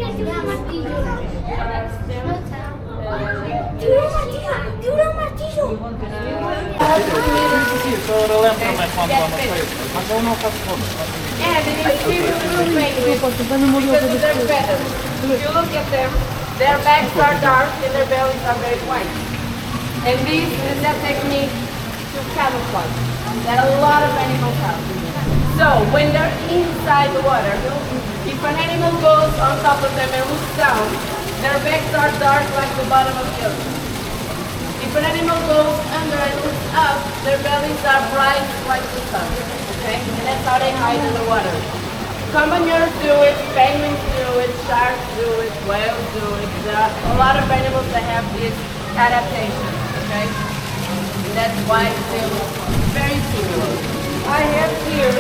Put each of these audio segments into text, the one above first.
If you look at them, their backs are dark and their bellies are very white. And this is a technique to camouflage that a lot of animals have. So when they're inside the water, if an animal goes on top of them and looks down, their backs are dark like the bottom of the ocean. If an animal goes under and looks up, their bellies are bright like the sun. Okay? And that's how they hide in the water. Commoners do it, penguins do it, sharks do it, whales do it. There are a lot of animals that have this adaptation, okay? And that's why they look very similar. I have here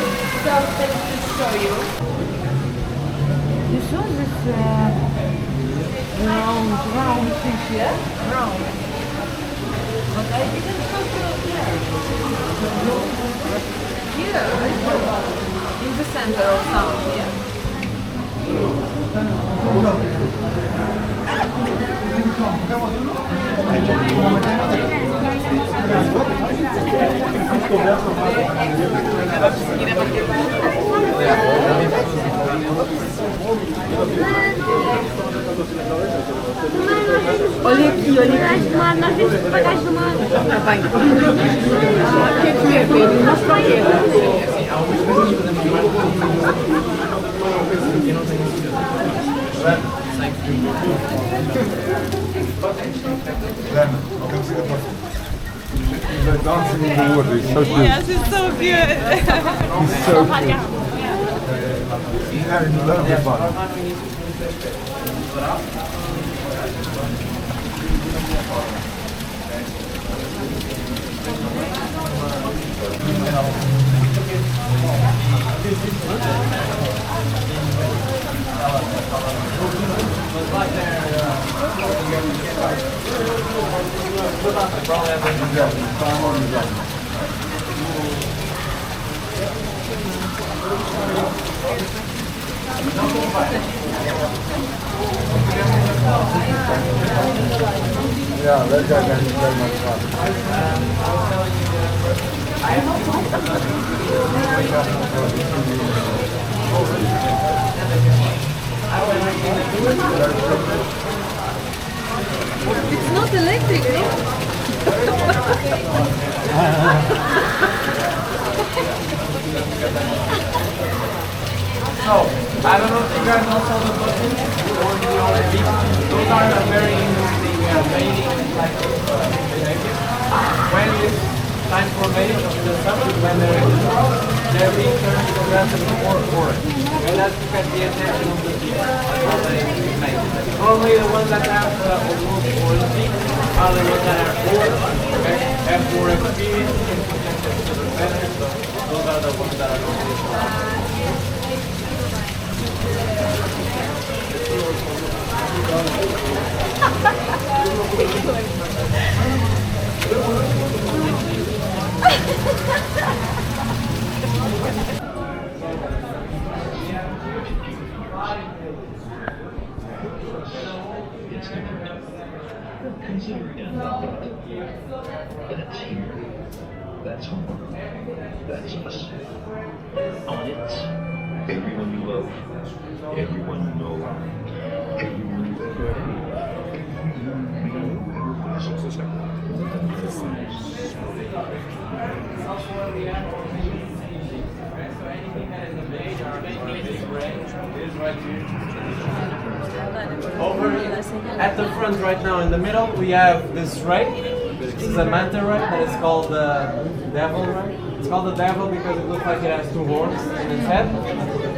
something to show you. You saw this round fish, yeah? Round. But I didn't show you here. Here, I saw. In the center of town, yeah. Olha aqui, mar, nós vimos os papagaios do mar. Ah, bem. Quer comer, filho? Nós comemos. They're dancing in the water, it's so cute. Yes, it's so good. It's so cute. He's having a lot of fun. Yeah, that guy has very much fun. It's not electric, no? So, I don't know if you guys know some of the buttons or the already. Those are a very interesting mating type of behavior. When it's time for mating in the summer, when they're being turned progressively more orange. And that's to get the attention of the people. That's how they mate. Normally the ones that have almost orange beak are the ones that are older, okay? Have more experience in protecting each other better. So those are the ones that are going Consider it unloved. That's here. That's home. That's us. On it, everyone you love, everyone you know, everyone you ever Over at the front right now in the middle we have this ray. This is a manta ray that is called the devil ray. It's called the devil because it looks like it has two horns in its head.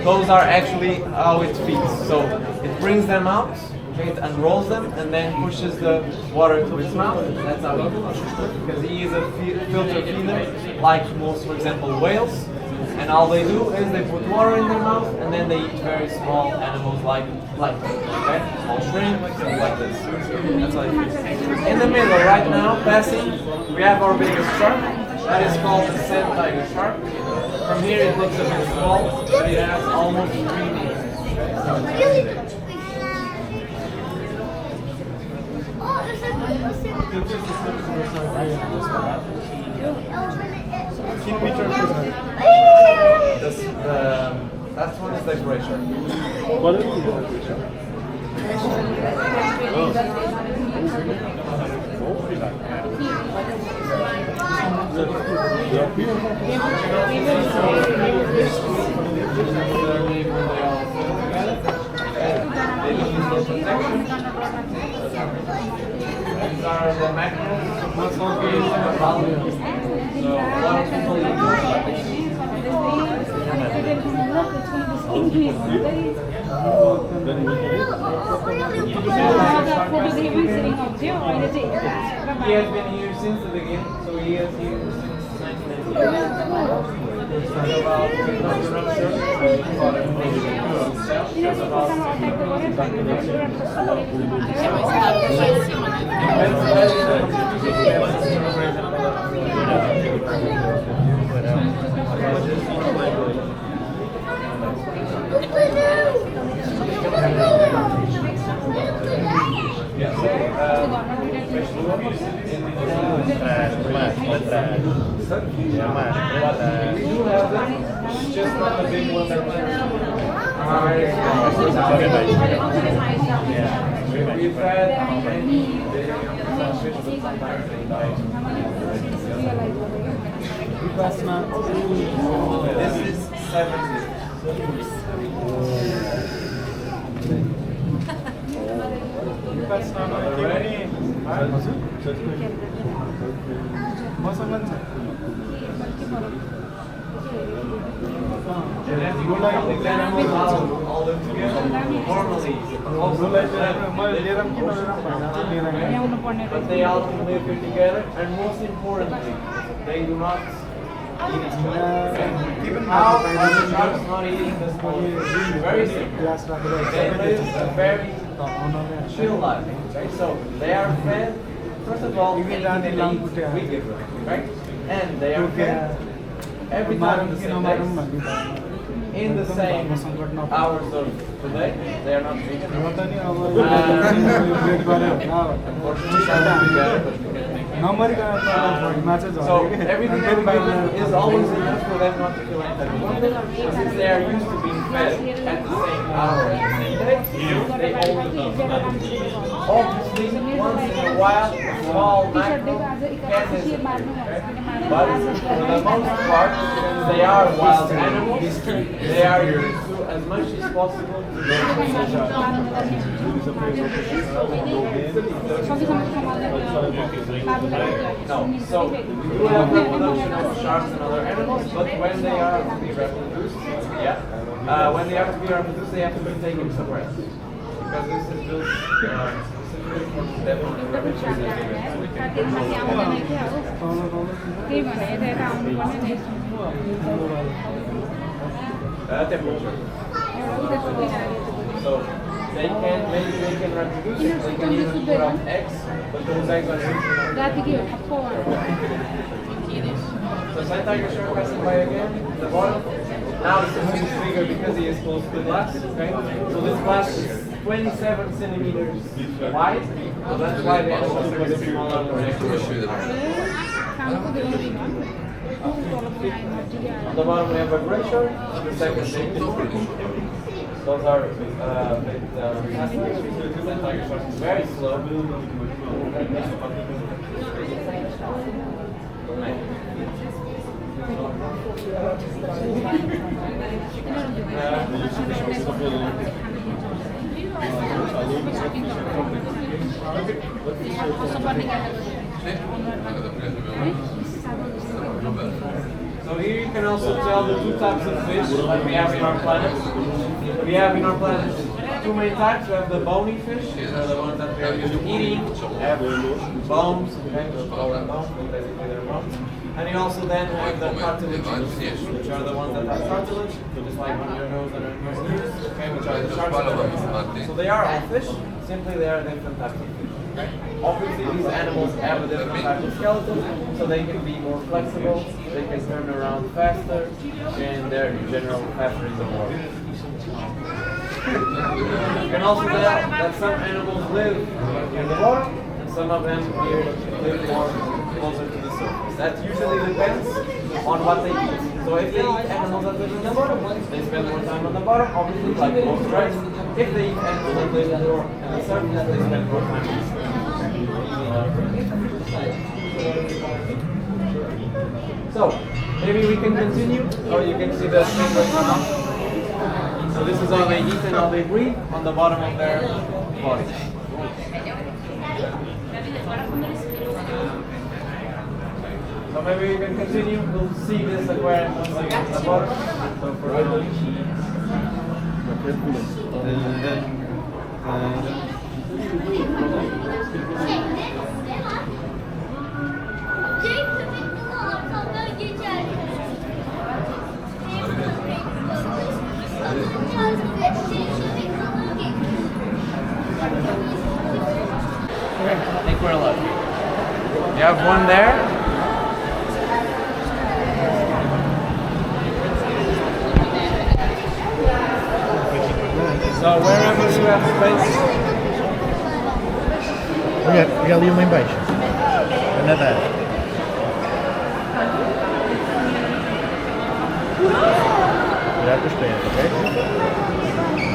Those are actually how it feeds. So it brings them out, okay, it unrolls them and then pushes the water to its mouth. That's how it does it. Because he is a filter feeder like most, for example, whales. And all they do is they put water in their mouth and then they eat very small animals like okay? Small shrimp, things like this. That's how it feeds. In the middle right now, passing, we have our biggest shark. That is called the sand tiger shark. From here it looks a bit small, but it has almost 3 meters. Okay? That one is decoration. What is it? These are the mackerels. So a lot of people He has been here since the beginning, so he is here since 1990. Just not the big ones that we've had many big fish, but sometimes they die. This is 70. Ready? And as you like the animals all live together, normally, but they all can live here together, and most importantly, they do not eat each other. Even now, the sharks not eating the small fish. Very simple. They live a very chill life. Okay? So they are fed. First of all, anything they eat, we give them, right? And they are fed every time the same days, in the same hours of the day. They are not vegan. Unfortunately, that would be better, but we can make it. So everything that we give them is always enough for them not to feel anything. Since they are used to being fed at the same hour and the same day, they only eat. Obviously, once in a while, a small mackerel can disappear, okay? But for the most part, since they are wild animals, they are used to as much as possible to their position. No, so we do have reproduction of sharks and other animals, but when they are to be reproduced, when they are to be reproduced, they have to be taken somewhere else. Because this is built specifically for definitely reproduction. Temperature. So they can reproduce, they can even put out eggs, but those eggs are usually So sand tiger shark passing by again, the bottom. Now the system is bigger because he is close to the glass. Okay? So this glass is 27 centimeters wide, so that's why the animals are a bit smaller and more accurate. On the bottom we have a gray shark, the second thing. Those are a bit faster. Sand tiger shark is very slow. So here you can also tell the two types of fish that we have in our planet. We have in our planet two main types. We have the bony fish, these are the ones that we are used to eating, have bones, okay, those are bones, basically they're bones. And you also then have the cartilaginous fish, which are the ones that have cartilage, just like on your nose and on your ears, okay, which are the sharks. So they are all fish, simply they are different types of fish. Okay? Obviously these animals have a different type of skeleton, so they can be more flexible, they can turn around faster, and they're in general faster in the water. You can also tell that some animals live in the water, some of them here live more closer to the surface. That usually depends on what they eat. So if they eat animals that live in the bottom, they spend more time on the bottom, obviously like most, right? If they eat animals that live more on the surface, they spend more time on the surface. So, maybe we can continue, or you can see the thing going on. So this is how they eat and how they breathe on the bottom of their body. So maybe we can continue. We'll see this aquarium once again at the bottom. So for I think we're alive. You have one there. So wherever you have space. Olha ali uma embaixo. A nadar. Cuidado com os pés, ok?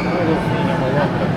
Uma golfinha, uma outra.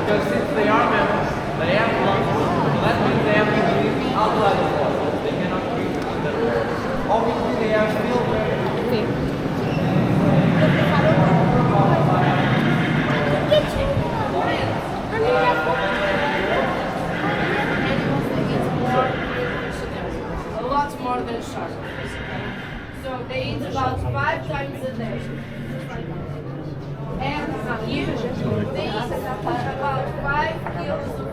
Because since they are mammals, they have lungs. That means they have to breathe outside the water. They cannot breathe in the water. Obviously, they are still very. A lot more than sharks. So they eat about 5 times a day. And usually they eat about 5 kilos of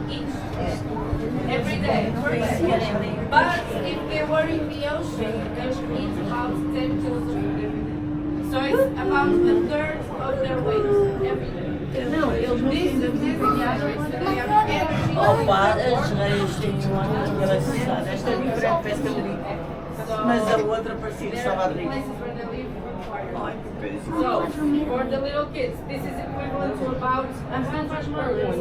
each every day. But if they were in the ocean, they would eat about 10 kilos of food every day. So it's about a third of their weight every day. Opa, as reias têm um ano engraçado. Esta é diferente, parece que eu mas a outra parecia que estava a abrir. So, for the little kids, this is equivalent to about 100 burgers.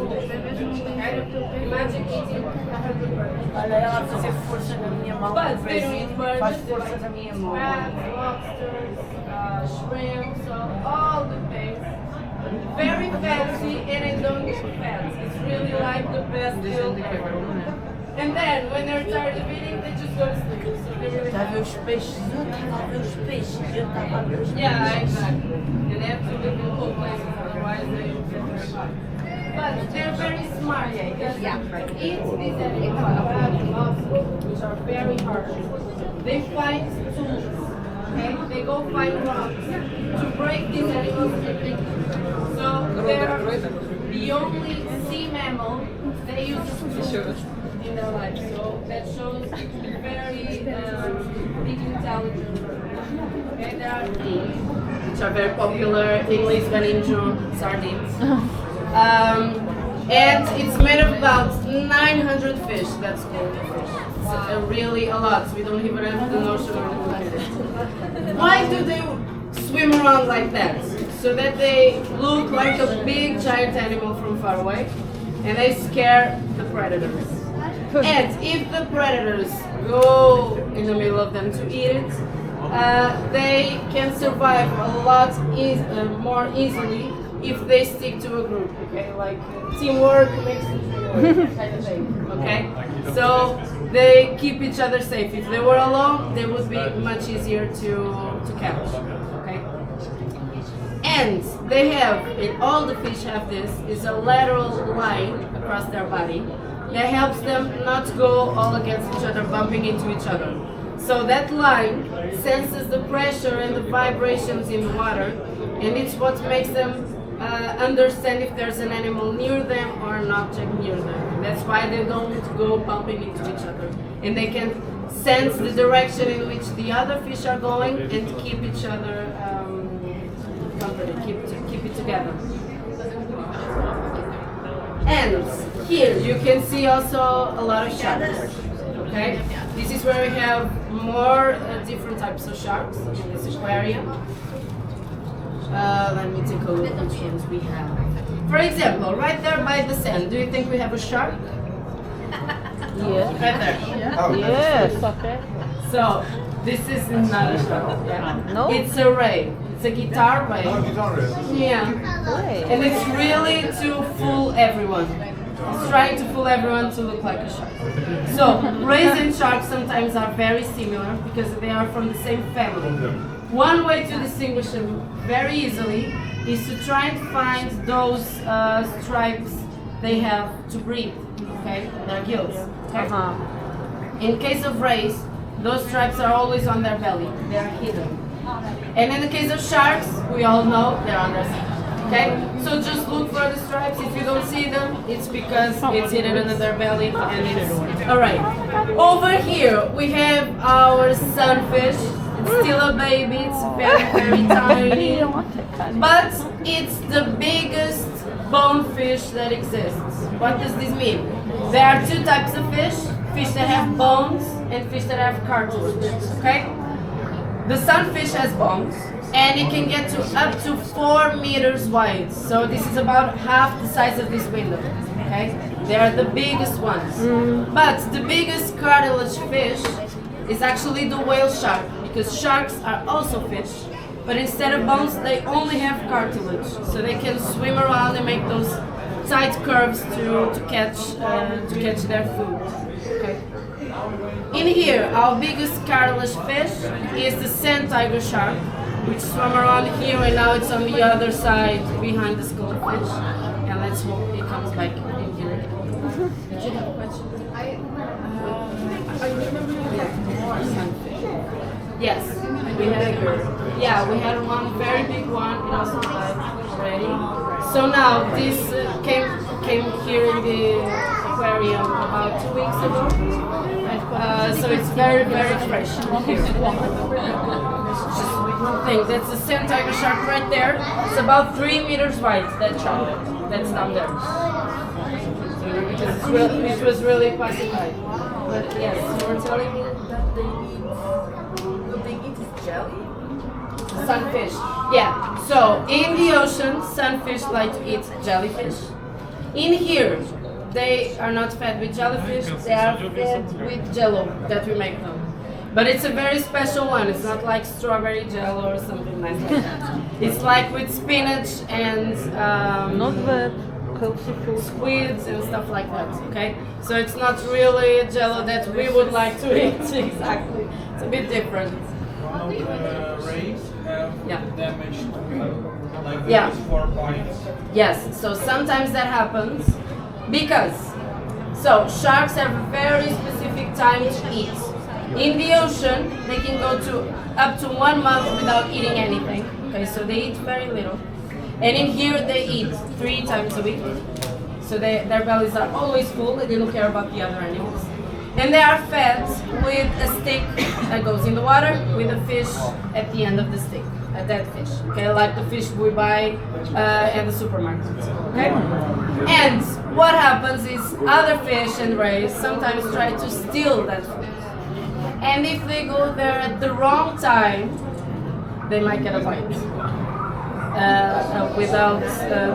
Imagine eating 100 burgers. Olha, ela a fazer força na minha mão. But they don't eat birds, Faz they força na minha mão. crabs, lobsters, shrimp, so all the things. Very fancy and they don't get fat. It's really like the best meal ever. And then, when they're tired of eating, they just go to sleep. So they really Está a ver os peixes? Eu estava a ver os peixes. Eu estava a ver os peixes. Yeah, exactly. And they have to live in cold places, otherwise they But they're very smart. Eat these animals, which are very harsh. They find tools. Okay? They go find rocks to break these animals into pieces. So they're the only sea mammal that uses tools in their life. So that shows very big intelligence. Okay, there are these, which are very popular in Lisbon in June, sardines. And it's made of about 900 fish. That's called fish. So, really a lot. We don't even have the notion of it. Why do they swim around like that? So that they look like a big giant animal from far away, and they scare the predators. And if the predators go in the middle of them to eat it, they can survive a lot more easily if they stick to a group, okay? Like teamwork makes the dream work, kind of thing, okay? So they keep each other safe. If they were alone, they would be much easier to catch, okay? And they have, and all the fish have this, is a lateral line across their body that helps them not to go all against each other, bumping into each other. So that line senses the pressure and the vibrations in the water, and it's what makes them understand if there's an animal near them or an object near them. And that's why they don't go bumping into each other. And they can sense the direction in which the other fish are going and keep each other company, keep it together. And here you can see also a lot of sharks. Okay, this is where we have more different types of sharks in this aquarium. Let me take a look which ones we have. For example, right there by the sand, do you think we have a shark? Yeah. Right there. Yes. So this is not a shark. Yeah. No? It's a ray. It's a guitar ray. Yeah. Wait. And it's really to fool everyone. It's trying to fool everyone to look like a shark. So rays and sharks sometimes are very similar because they are from the same family. One way to distinguish them very easily is to try and find those stripes they have to breathe, okay, their gills. Okay? In case of rays, those stripes are always on their belly, they are hidden. And in the case of sharks, we all know they're on their side. Okay, so just look for the stripes. If you don't see them, it's because it's hidden under their belly, and it's alright. Over here we have our sunfish. It's still a baby. It's very, very tiny, but it's the biggest bonefish that exists. What does this mean? There are two types of fish: fish that have bones and fish that have cartilage. Okay. The sunfish has bones, and it can get to up to 4 meters wide. So this is about half the size of this window. Okay, they are the biggest ones. But the biggest cartilage fish is actually the whale shark, because sharks are also fish, but instead of bones, they only have cartilage. So they can swim around and make those tight curves to catch their food. Okay. In here, our biggest cartilage fish is the sand tiger shark, which swam around here, and now it's on the other side behind the skullfish. And let's hope it comes back in here. Did you have a question? More sunfish. Yes, we had one very big one in our already. So now this came here in the aquarium about 2 weeks ago. So it's very, very fresh here. Thing. That's a sand tiger shark right there. It's about 3 meters wide, that shark. That's down there. So because it was really classified. But yes, you were telling me that they eat jelly? Sunfish. Yeah. So in the ocean, sunfish like to eat jellyfish. In here, they are not fed with jellyfish, they are fed with jello that we make them. But it's a very special one. It's not like strawberry jello or something nice like that. It's like with spinach and squids and stuff like that. Okay, so it's not really a jello that we would like to eat. Exactly, it's a bit different. Rays have damaged, like Yeah. 4 points. Yes, so sometimes that happens because sharks have a very specific time to eat. In the ocean, they can go up to 1 month without eating anything. Okay, so they eat very little. And in here, they eat 3 times a week. So their bellies are always full. They don't care about the other animals. And they are fed with a stick that goes in the water with a fish at the end of the stick, a dead fish. Okay, like the fish we buy at the supermarket. Okay, and what happens is other fish and rays sometimes try to steal that food. And if they go there at the wrong time, they might get a bite. Without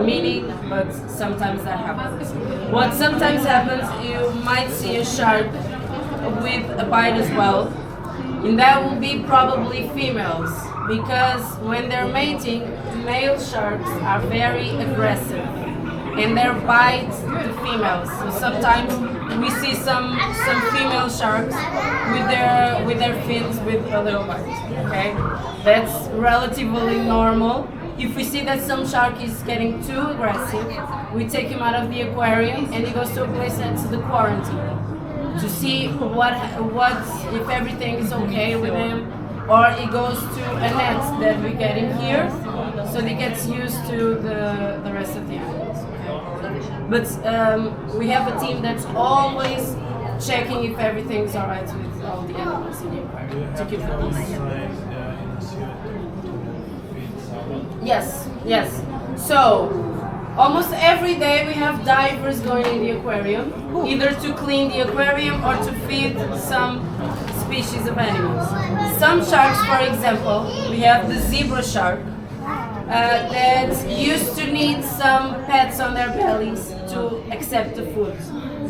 meaning, but sometimes that happens. What sometimes happens, you might see a shark with a bite as well, and that will be probably females, because when they're mating, male sharks are very aggressive and they bite the females. So sometimes we see some female sharks with their fins with a little bite. Okay, that's relatively normal. If we see that some shark is getting too aggressive, we take him out of the aquarium and he goes to a place that's the quarantine to see what if everything is okay with him, or he goes to a net that we get in here, so he gets used to the rest of the animals. Okay? But we have a team that's always checking if everything's alright with all the animals in the aquarium to keep them safe. Yes, yes. So, almost every day we have divers going in the aquarium, either to clean the aquarium or to feed some species of animals. Some sharks, for example, we have the zebra shark that used to need some pets on their bellies to accept the food.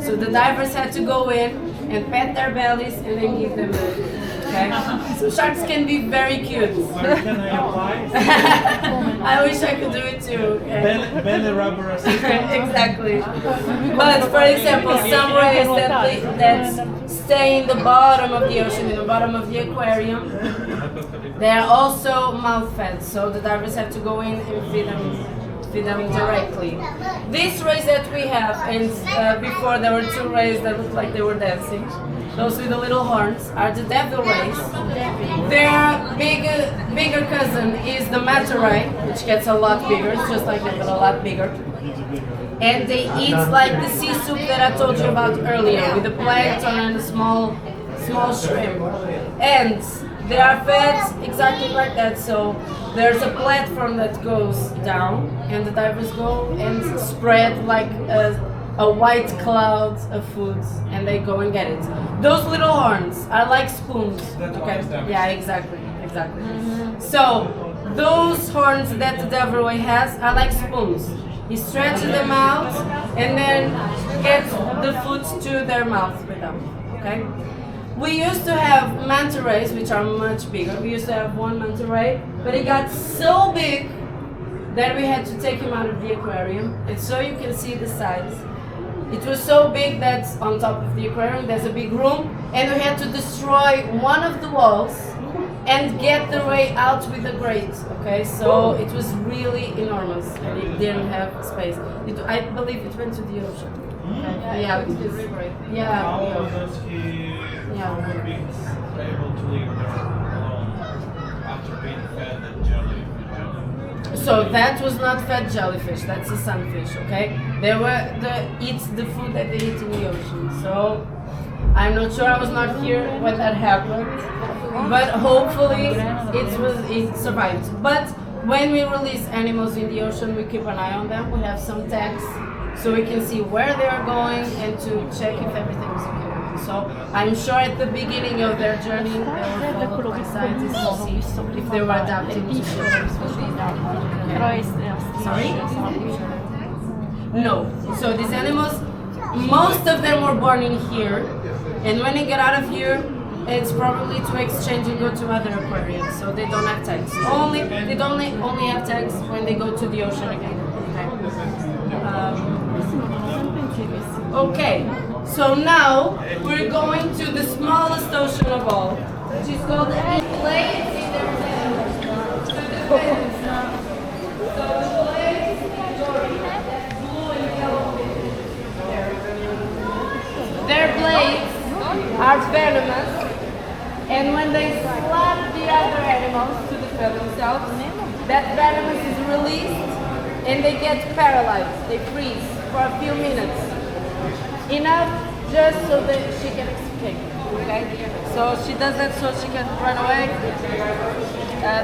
So the divers had to go in and pet their bellies and then give them the food. Okay? So sharks can be very cute. Can I apply? I wish I could do it too. Okay? Belly rubber assistant. Exactly. But for example, some rays that stay in the bottom of the ocean, in the bottom of the aquarium, they are also mouth fed. So the divers have to go in and feed them directly. These rays that we have, and before there were 2 rays that looked like they were dancing. Those with the little horns are the devil rays. Their bigger cousin is the manta ray, which gets a lot bigger. It's just like that, but a lot bigger. And they eat like the sea soup that I told you about earlier, with the plankton and the small shrimp. And they are fed exactly like that. So there's a platform that goes down, and the divers go and spread like a white cloud of food, and they go and get it. Those little horns are like spoons. Okay. Yeah, exactly. So those horns that the devil ray has are like spoons. He stretches them out and then gets the food to their mouth with them. Okay. We used to have manta rays, which are much bigger. We used to have one manta ray, but it got so big that we had to take him out of the aquarium, and so you can see the size. It was so big that on top of the aquarium there's a big room, and we had to destroy one of the walls and get the ray out with the grate. Okay, so it was really enormous and it didn't have space. I believe it went to the ocean. Okay. Yeah, it was great. Yeah. How does he be able to live there alone after being fed the jellyfish? So that was not fed jellyfish, that's a sunfish, okay? They eat the food that they eat in the ocean. So I'm not sure, I was not here when that happened, but hopefully it survived. But when we release animals in the ocean, we keep an eye on them. We have some tags so we can see where they are going and to check if everything is okay. So I'm sure at the beginning of their journey they were followed by scientists to see if they were adapting to the Sorry? No. So these animals, most of them were born in here, and when they get out of here, it's probably to exchange and go to other aquariums. So they don't have tags. They only have tags when they go to the ocean again. Okay. So now we're going to the smallest ocean of all, which is called the Atlantic. are venomous, and when they slap the other animals to defend themselves, that venomous is released and they get paralyzed, they freeze for a few minutes. Enough just so that she can escape, okay? So she does that so she can run away.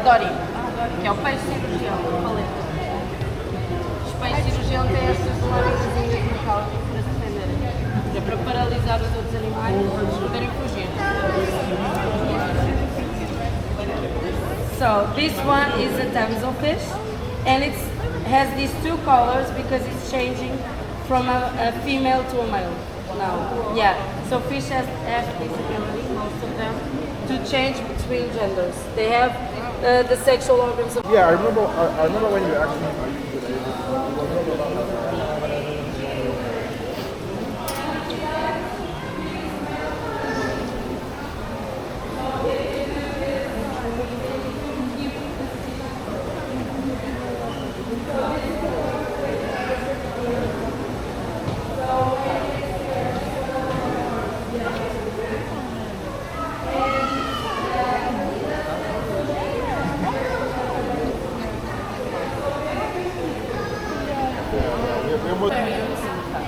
Dory, que é o peixe cirurgião, que eu falei. Os peixes cirurgião têm estas lâminazinhas no caule para se defenderem. É para paralisar os outros animais para eles poderem fugir. So this one is a damselfish, and it has these two colors because it's changing from a female to a male now. Yeah, so fish have this ability, most of them, to change between genders. They have the sexual organs of... Yeah, I remember when you actually...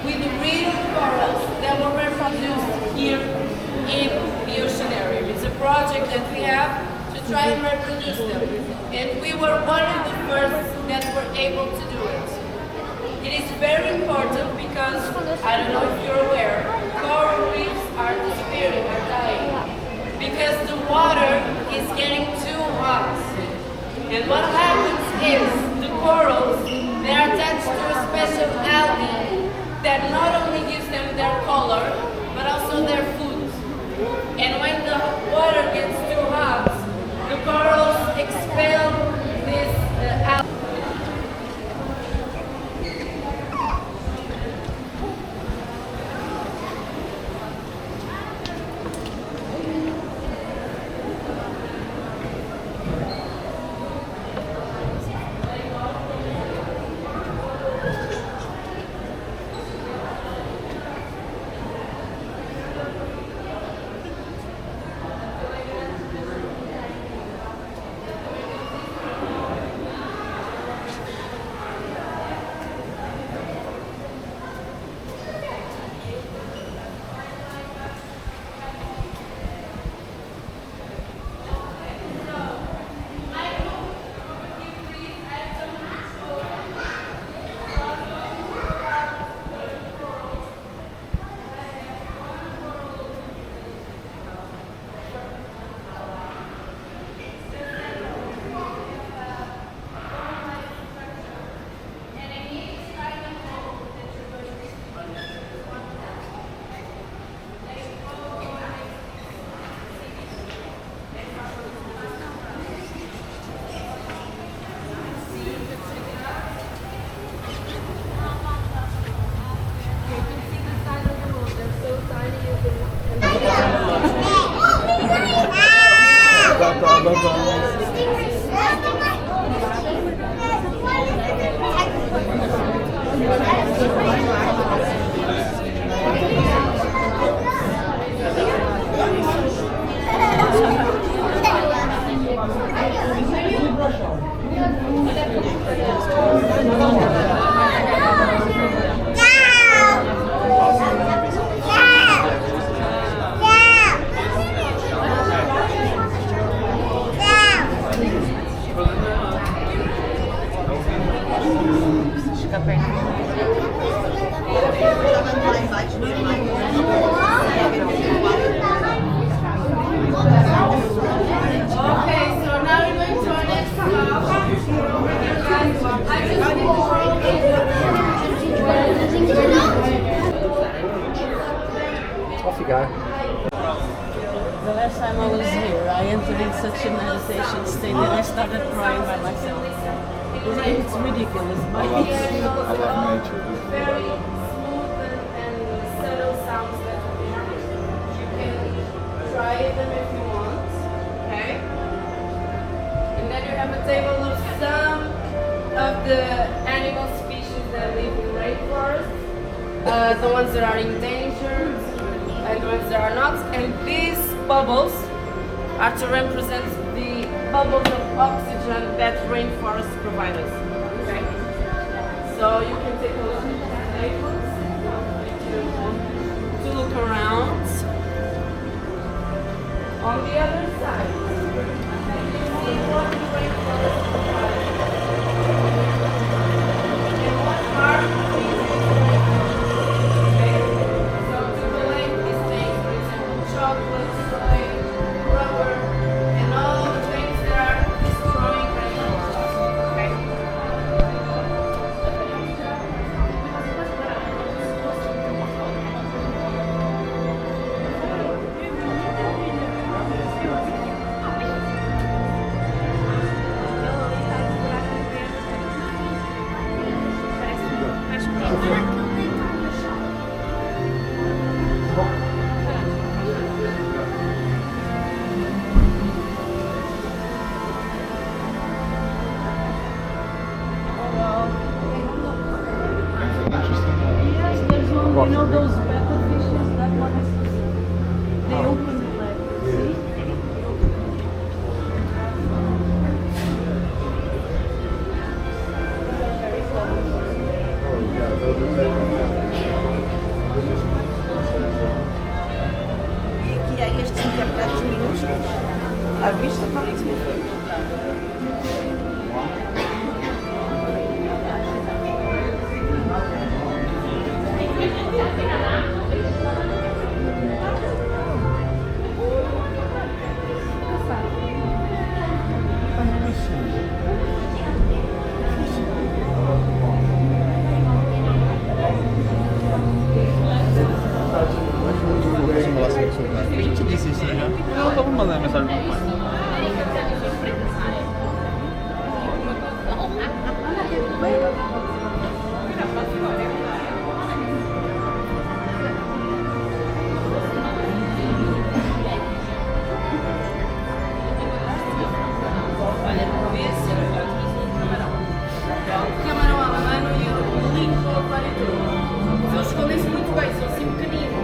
with real corals that were reproduced here in the Oceanarium. It's a project that we have to try and reproduce them. And we were one of the first that were able to do it. It is very important because, I don't know if you're aware, coral reefs are disappearing, are dying. Because the water is getting too hot. And what happens is the corals, they are attached to a special algae that not only gives them their color, but also their food. And when the water gets too hot, the corals expel this algae. Off you go. The last time I was here, I entered in such a meditation state that I started crying by myself. It's ridiculous. I love nature. Very smooth and subtle sounds that we have. You can try them if you want, okay? And then you have a table of some of the animal species that live in rainforests, the ones that are endangered, and when there are not. And these bubbles are to represent the bubbles of oxygen that rainforests provide us. Okay? So you can take a look at the tables to look around. On the other side, you see what the rainforest provides. And what are these rainforests? Okay? So to relate these things, for example, chocolate, soy, rubber, and all the things that are destroying rainforests. Okay? You know those betta fishes that one is, they open the leg. See? E aqui há estes invertebrados minúsculos. À vista parece muito. Quem te disse isso já? Eu vou mandar mensagem pro pai. O camarão alemão e o Lisbon Oceanarium. Eles escondem-se muito bem, são assim pequeninos.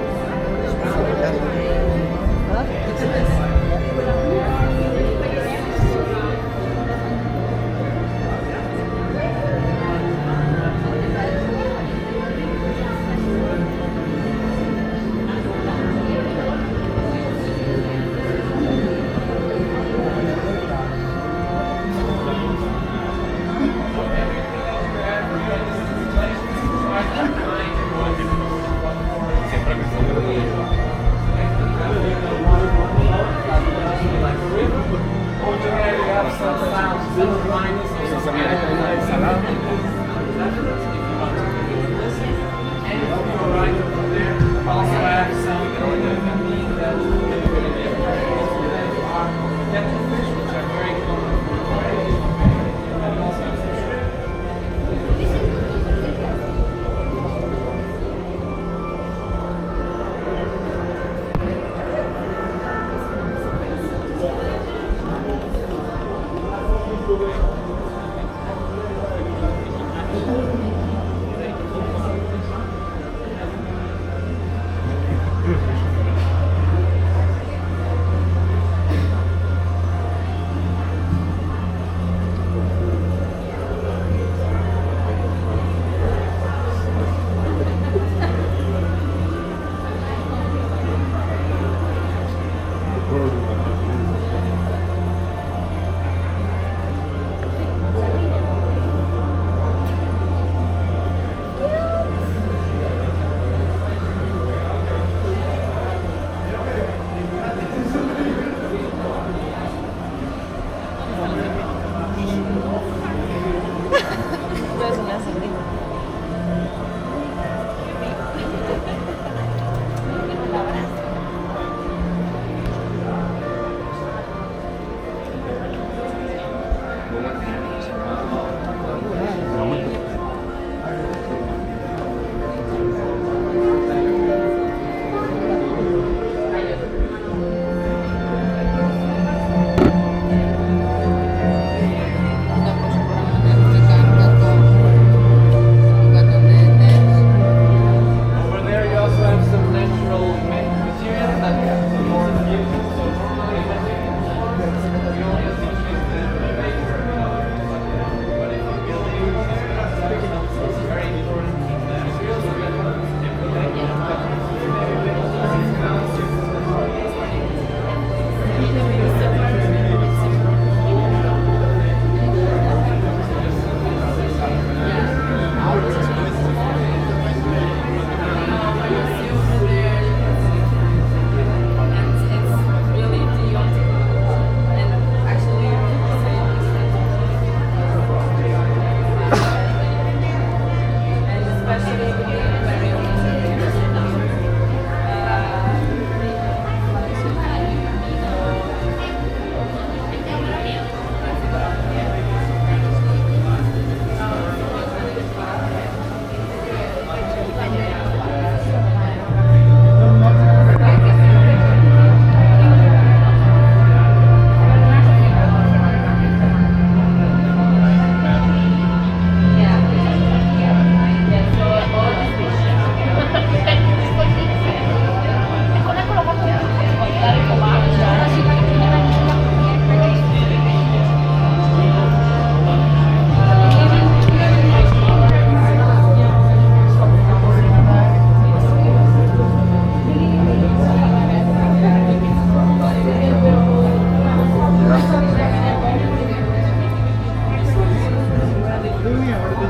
The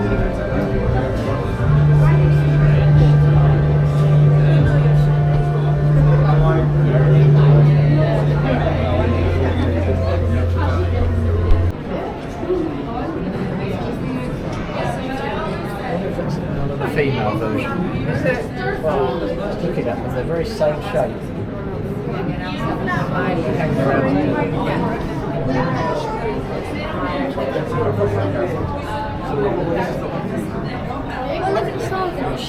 female version. Well, just looking at them, they're very same shape. Hanging around Oh, look at the starfish.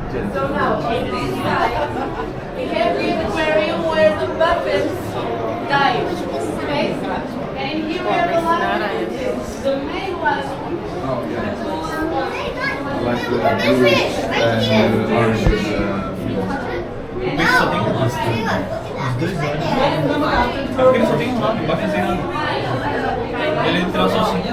So now, on this side, we have the aquarium where the puffins dive. Okay? And here we have a lot of fish. The main one. Like the bluish and oranges. Aquele só tem um lado, não vai fazer nada. Ele entra sozinho.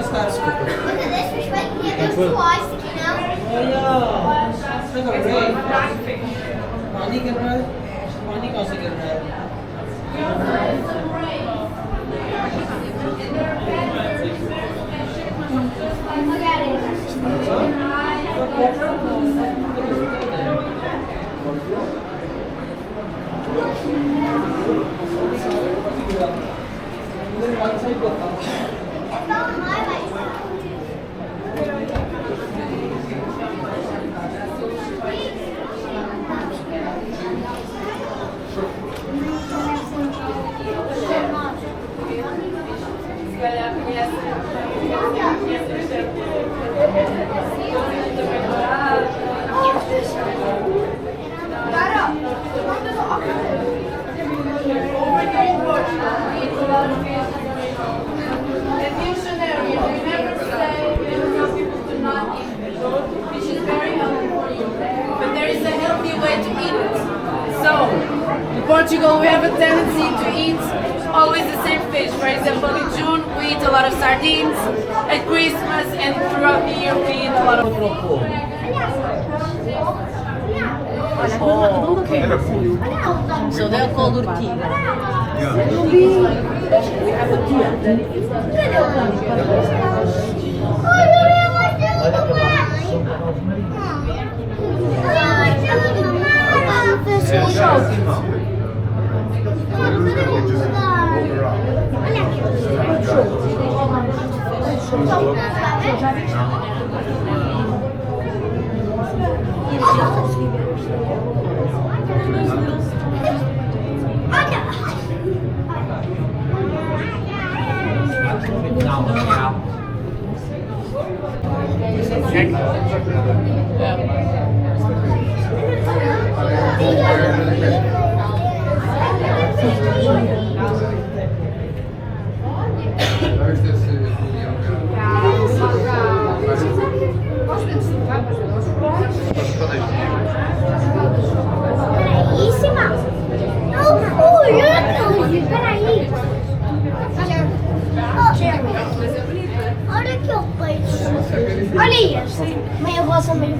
Portugal, we have a tendency to eat always the same fish. For example, in June we eat a lot of sardines, at Christmas and throughout the year we eat a lot of Oh, okay. So they're called urtiga. Olha aqui o peixe. Olha este. Meia rosa, meio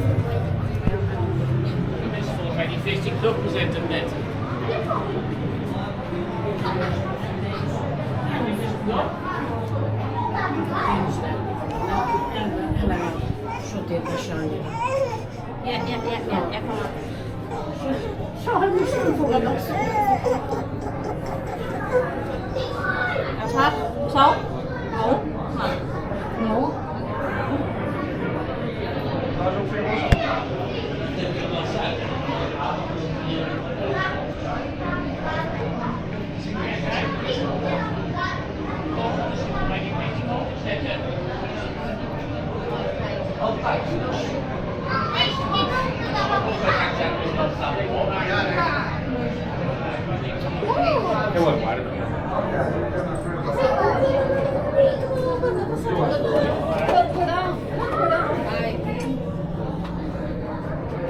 Eu aguardo.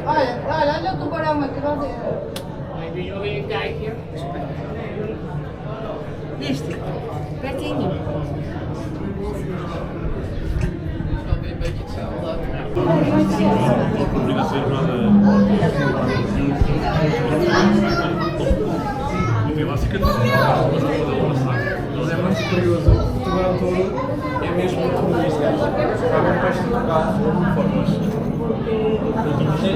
Olha o tubarão aqui, vai ver. Maybe you'll get a guy here. Pertinho. Mas é muito curioso, Portugal todo é mesmo turista. Há um peixe de Portugal, formas.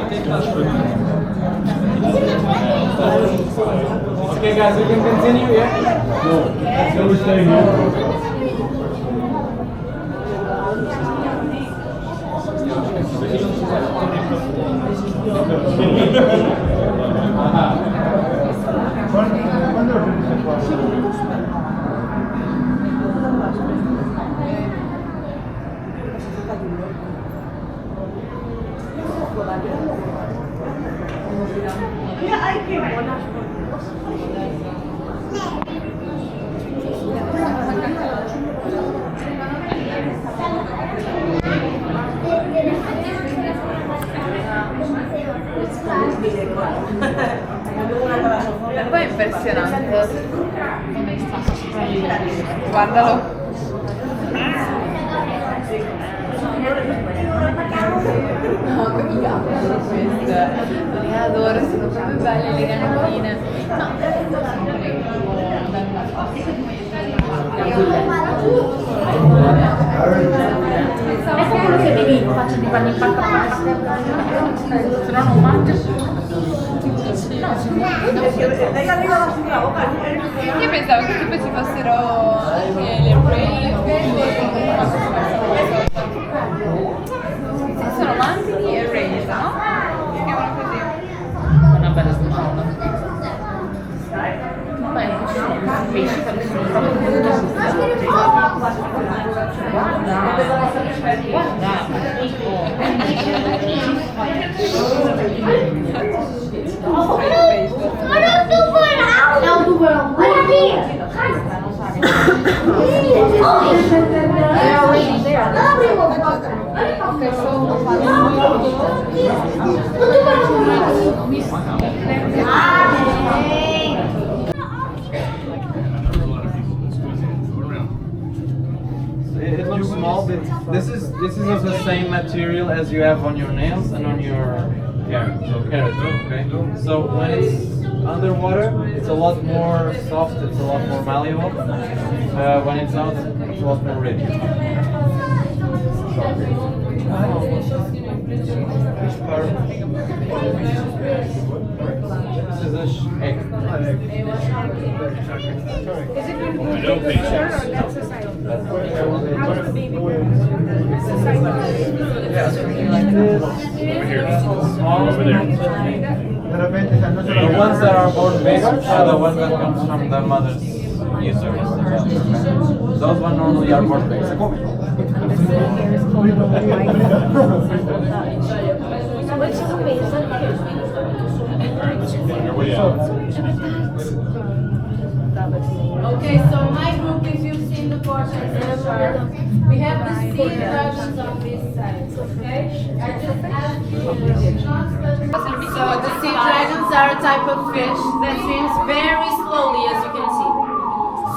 Tem aquelas coisas. Okay guys, we can continue, yeah? No, let's go stay here. È poi impressionante. Guardalo. No, che mi piace queste. Le adoro, sono proprio belle le granatine. No, pensavo che quello che bevi faccia di panni in pacca, se no non mangio. Io pensavo che questi fossero anche le rave. Sono mandorli e rave, no? Si chiamano così. Una bella smatta. Beh, pesci perché sono proprio It looks small, but this is of the same material as you have on your nails and on your carrot. Okay. So when it's underwater, it's a lot more soft. It's a lot more malleable. When it's out, it's a lot more rigid. This is a egg. Is it going to be a picture or that's a side? How's the baby? This is side. Over there. The ones that are born big are the ones that comes from the mother's uterus. Those ones normally are born big. Okay, so my group, if you've seen the portraits in the chart, we have the sea dragons on this side, okay? I just asked you. So the sea dragons are a type of fish that swims very slowly, as you can see.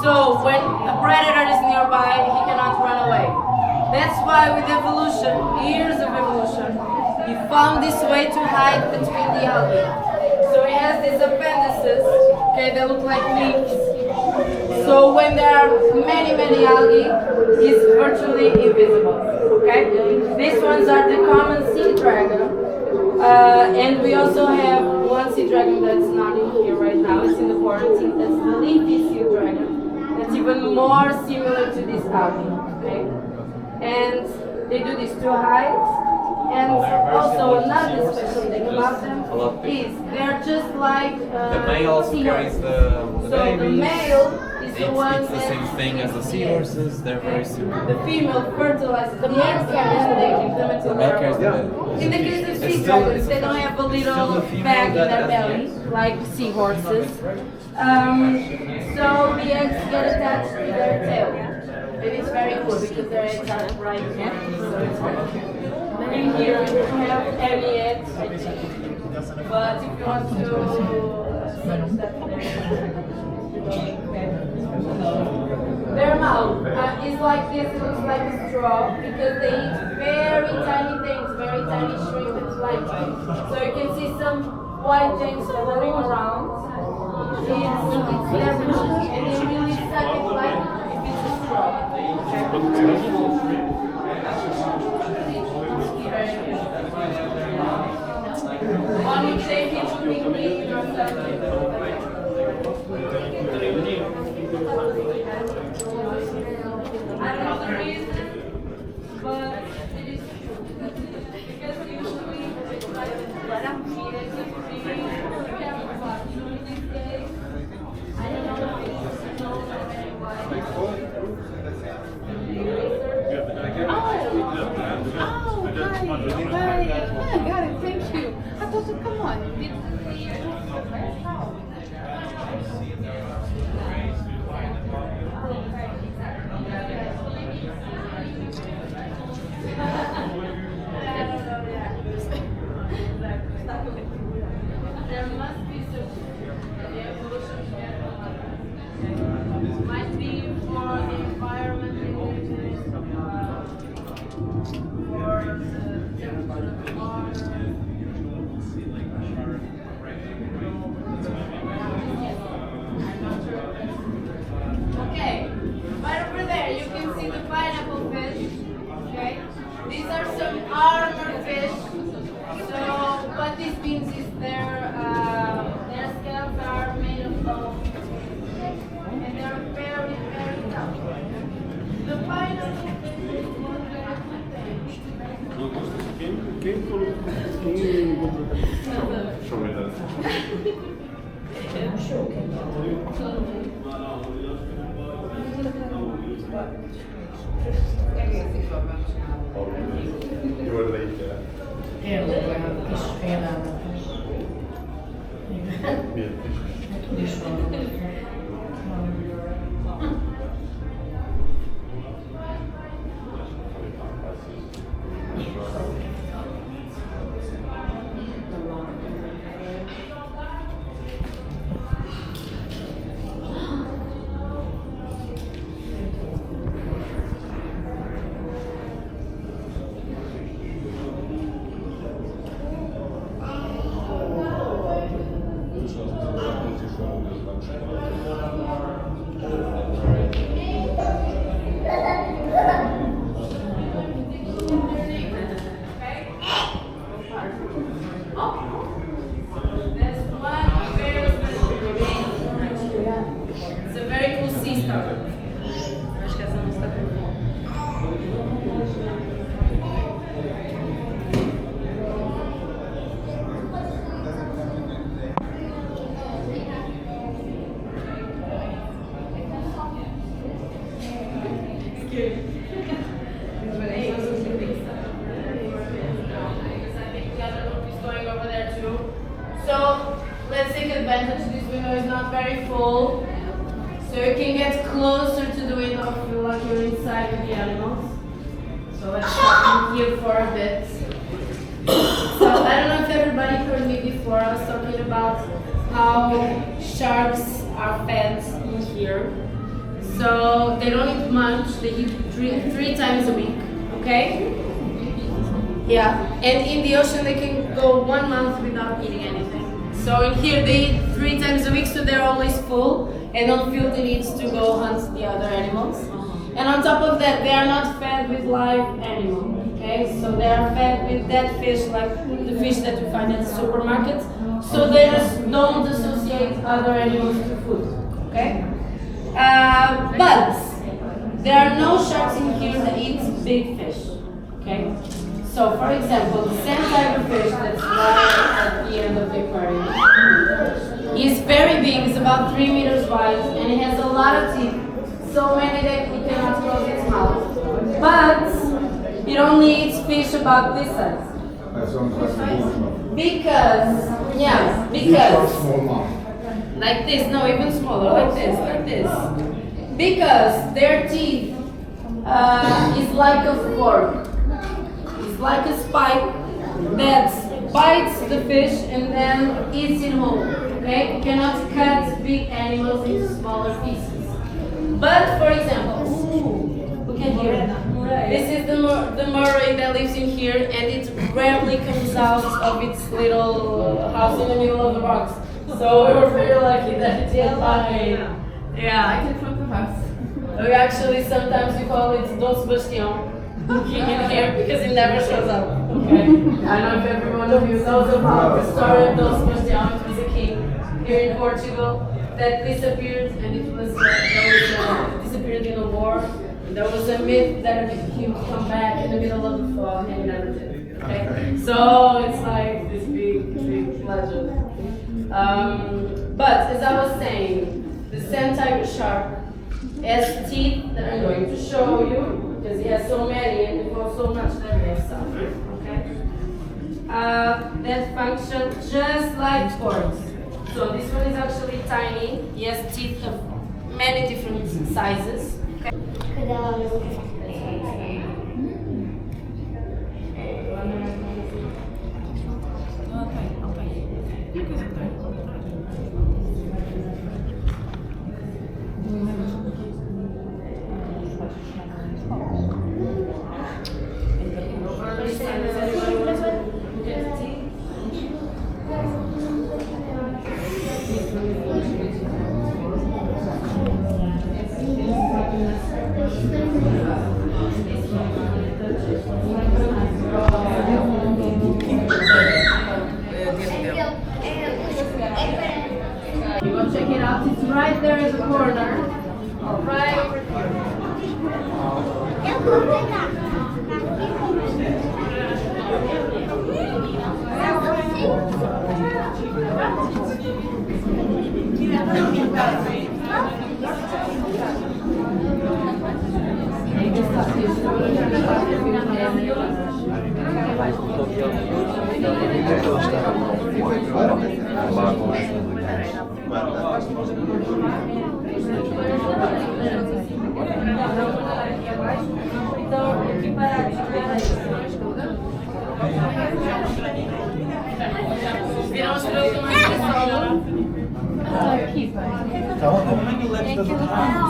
So when a predator is nearby, he cannot run away. That's why with evolution, years of evolution, he found this way to hide between the algae. So he has these appendices, okay, that look like leaves. So when there are many algae, he's virtually invisible, okay? These ones are the common sea dragon. And we also have one sea dragon that's not in here right now, it's in the quarantine, that's the leafy sea dragon. That's even more similar to this algae, okay? And they do this to hide. And also another special thing about them is they're just like The male also carries the so babies. the male is the one It's the same thing as the seahorses. They're very similar. the female fertilizes the male carries the egg and them until The male they're carries the old. baby. In the case of It's sea still- dragons, they don't have a still little the female bag in that their has belly, the eggs. like seahorses. So the eggs get attached to their tail. It is very cool because their eggs are right here. So it's very cool. In here we don't have any eggs, but if you want to their mouth. like this, it looks like a straw because they eat very tiny things, very tiny shrimp and plankton. So you can see some white things floating around. It's their food, and they really suck it like if it's a straw. One would take it to be clean or something. I don't know the reason, but it is true. Because usually it's like these days. I don't know if it's known why. Hi, I got it, thank you. I thought, come on. There must be some evolution. Might be for the environment in which it is, for the temperature of the water. Okay, right over there you can see the pineapple fish. Okay, these are some armor fish. So what this means is their scales are made of bone, and they're very, very tough. The pineapple fish is one very good thing. Show me that. You were late, yeah. Yeah. It's a very cool sea star. Acho que essa não está bem. So let's take advantage. This window is not very full, so you can get closer to the window, feel like you're inside with the animals. So let's stop in here for a bit. So I don't know if everybody heard me before. I was talking about how sharks are fed in here. So they don't eat much. They eat three times a week. Okay? Yeah. And in the ocean they can go 1 month without eating anything. So in here they eat 3 times a week, so they're always full and don't feel the need to go hunt the other animals. And on top of that, they are not fed with live animal. Okay, so they are fed with dead fish, like the fish that you find at the supermarket. So they just don't associate other animals to food. Okay, but there are no sharks in here that eat big fish. Okay. So, for example, the sand tiger fish that's right at the end of the aquarium is very big, it's about 3 meters wide, and it has a lot of teeth, so many that it cannot close its mouth. But it only eats fish about this size. Because, like this, no, even smaller, like this. Because their teeth is like a fork. Like a spike that bites the fish and then eats it whole. Okay, you cannot cut big animals into smaller pieces. But for example, look here. This is the Murray that lives in here, and it rarely comes out of its little house in the middle of the rocks. So we were very lucky that it did find. Yeah. in front of us. We actually sometimes we call it Don Sebastian in here because it never shows up. Okay. I don't know if every one of you knows about the story of Don Sebastian. It was a king here in Portugal that disappeared, and it was disappeared in a war. There was a myth that he would come back in the middle of the fog, and he never did. Okay. So it's like this big legend. But as I was saying, the sand tiger shark has teeth that I'm going to show you because he has so many and we've got so much that we have some. Okay? That function just like corals. So this one is actually tiny. He has teeth of many different sizes. Okay? Check it out, it's right there in the corner. Right over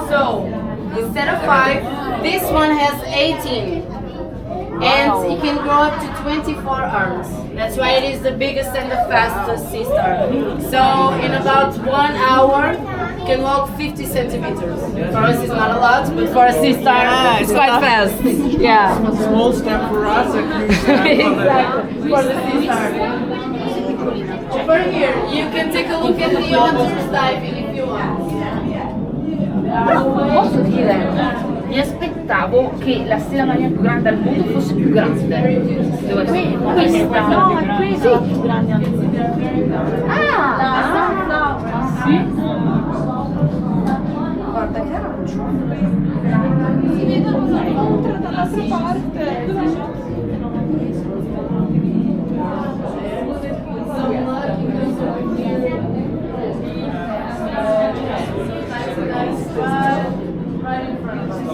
So, instead of 5, this one has 18. And it can grow up to 24 arms. That's why it is the biggest and the fastest sea star. So, in about 1 hour, it can walk 50 centimeters. For us, it's not a lot, but for a sea star, it's quite fast. Yeah. Small step for us, a huge step for Exactly, for the sea star. Over here, you can take a look at the otters diving if you want. Posso dire, mi aspettavo che la stella marina più grande al mondo fosse più grande. Dove questa? No, è questa più grande al mondo. Sì? Guarda che arancione. Si vedono oltre dall'altra parte. Right in front of us.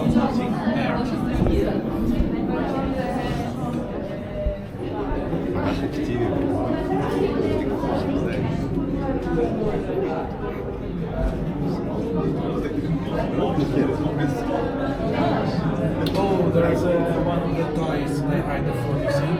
Oh, there's one of the toys behind the food, you see?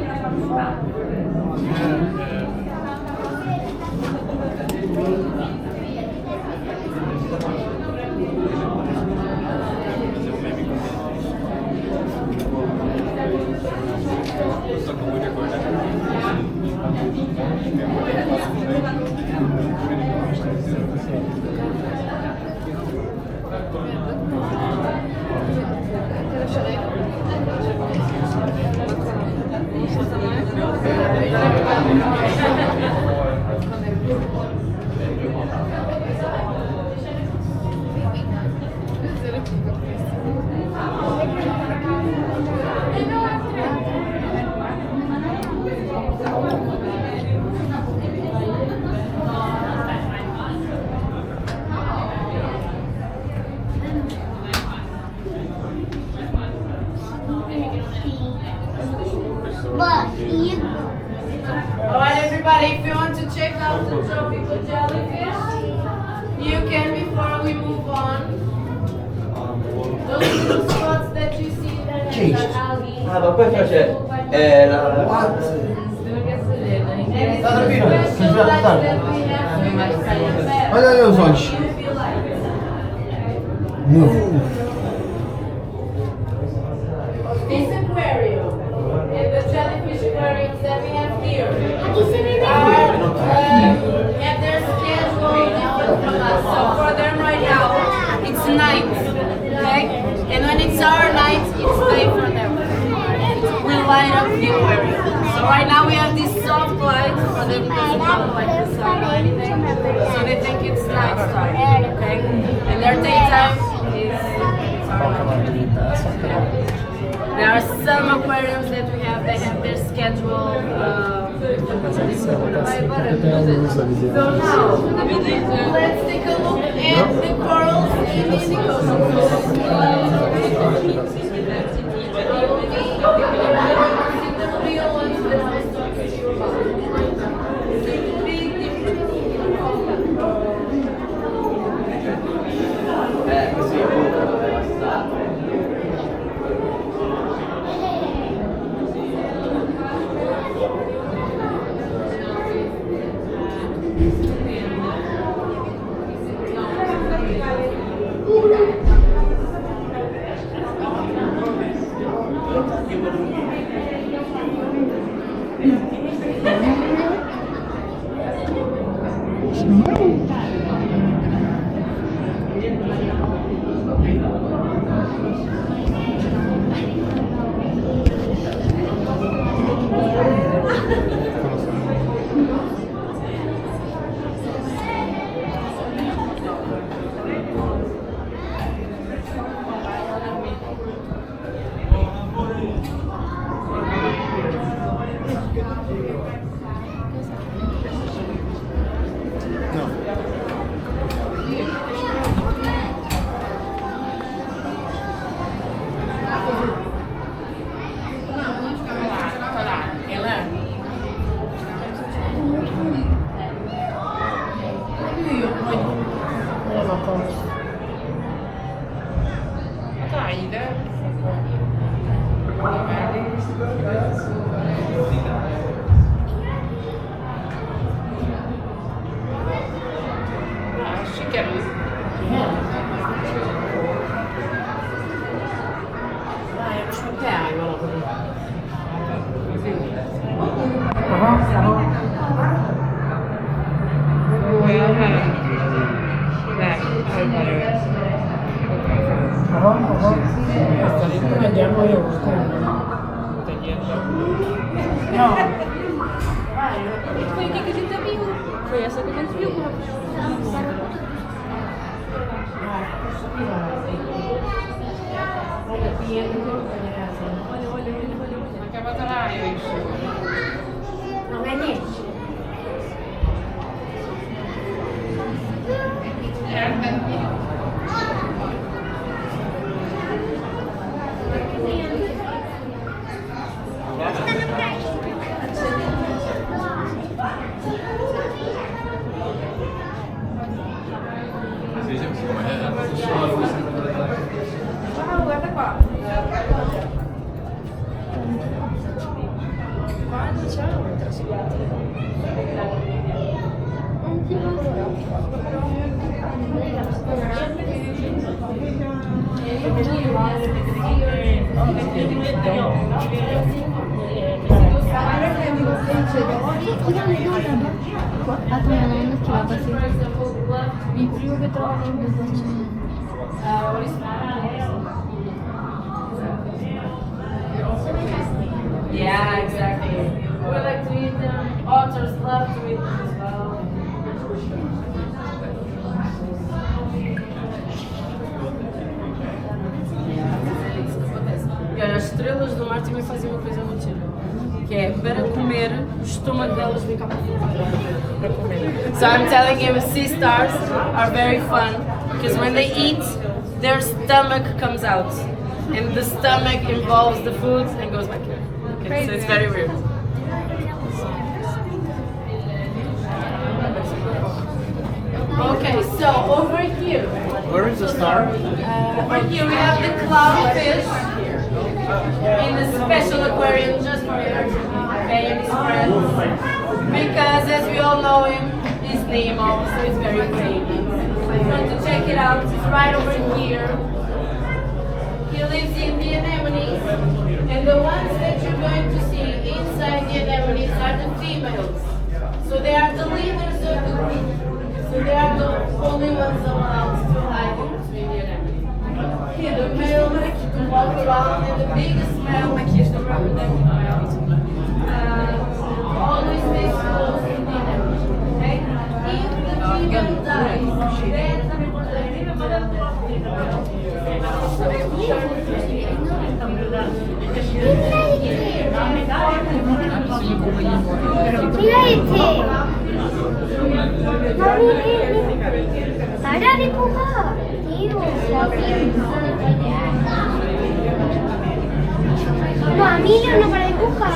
Alright everybody, if you want to check out the tropical jellyfish, you can before we move on. Those little spots that you see isto? Ah, ma poi c'è la... Olha aí os olhos. This aquarium and the jellyfish aquariums that we have here have their schedule different from us. So for them right now, it's night, okay? And when it's our night, it's day for them. We light up the aquarium. So right now we have this soft light for them doesn't look like the sun or anything. So they think it's night time, okay? And their daytime is our night. There are some aquariums that we have, they have their schedule. So now, let's take a look at the corals and the Foi o que a gente viu. Foi essa que a gente viu. Acaba de lá, não é nisso. Yeah, exactly. We like to eat them. Otters love to eat them as well. E olha, as estrelas do mar também fazem uma coisa muito gira, que é para comer, o estômago delas vem cá para comer. So I'm telling you, sea stars are very fun because when they eat, their stomach comes out, and the stomach involves the food and goes back in. Okay, so it's very weird. Okay, so over here. Where is the star? Over here we have the clownfish. in a special aquarium just for her and his friends. Because as we all know him, he's Nemo, so he's very famous. So if you want to check it out, it's right over here. He lives in the anemones, and the ones that you're going to see inside the anemones are the females. So they are the leaders of the group. So they are the only ones allowed to hide in between the anemones. Here, the male can walk around, and the biggest male is the reproductive male. Always stays close in the anemone. Okay? If the female dies, then Mira este. Para de empujar. No, a mí no para de empujar.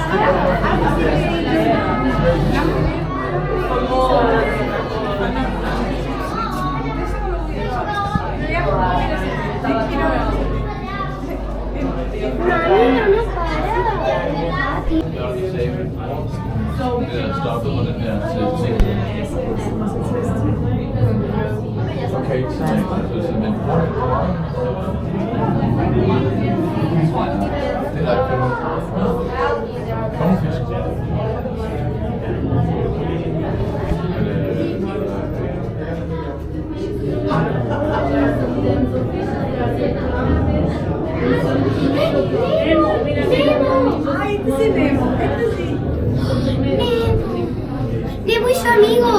Nemo y su amigo.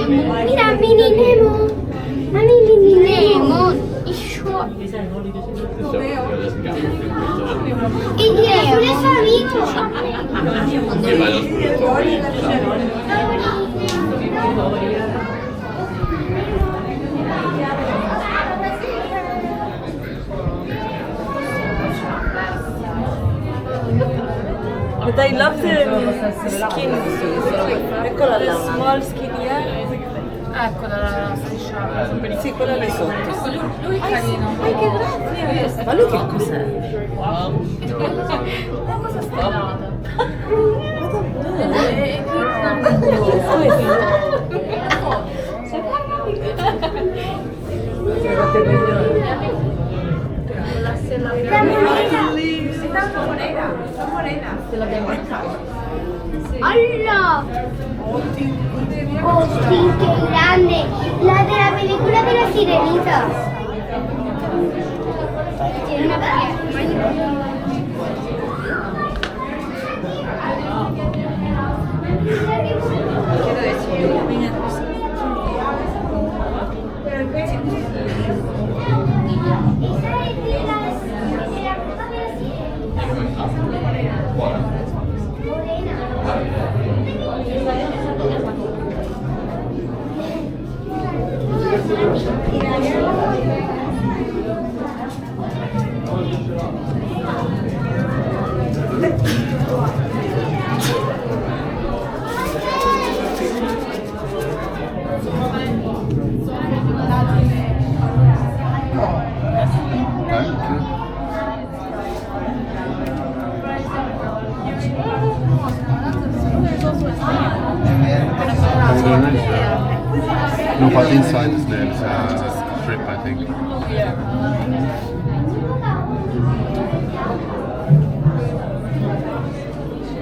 Nemo. Mira, mini Nemo. Mami, mini Nemo. Y yo. Y azul es su amigo. But I love the skin. Eccola là. The small skin here. Ecco la striscia. Sì, quella lì sotto. Lui è carino. Che grazie. Ma lui che cos'è? Una cosa stellata. La stella ¡Hola! ¡Oh, sí, qué grande! La de la película de la sirenita. Tiene una No, but inside is there is a strip, I think.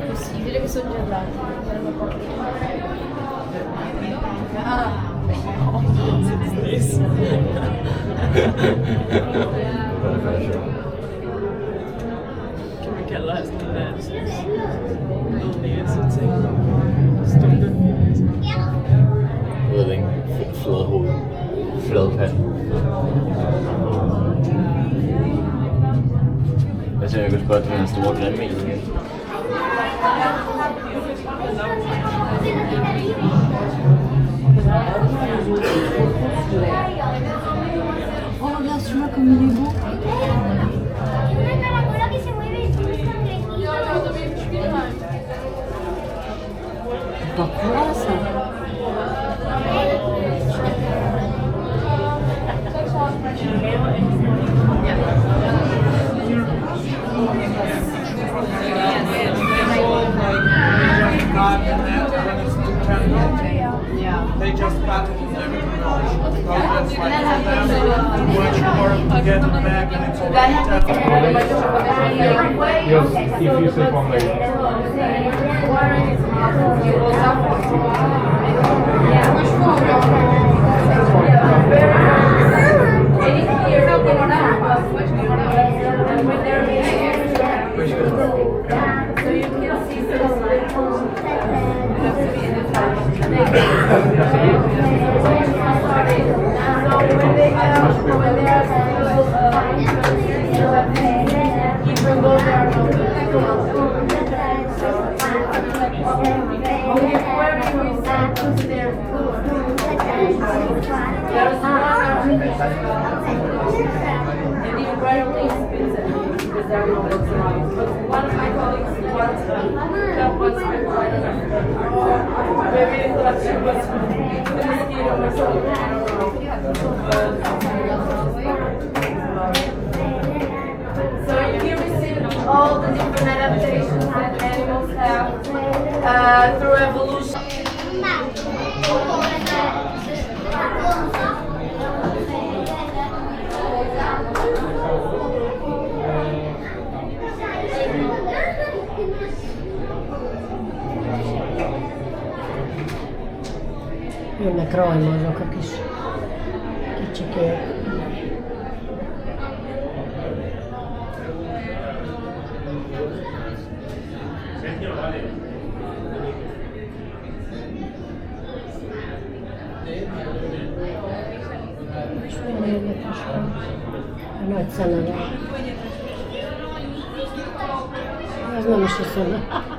Possibile che sono gelati. Jag ser jag spöt med en stor remming. Oh, regarde-moi comme il est beau. Una caracola que se mueve y tiene un cangrejito. Passa. Much more to get back and it's already Yes, if you say one leg. One of my colleagues once that was maybe it thought she was the mosquito or something. I don't know. So here we see all the different adaptations that animals have through evolution. Jönnek rajmazok a kis kicsikék. És milyen érdekes van. A nagy szeme van. Ez nem is a szeme.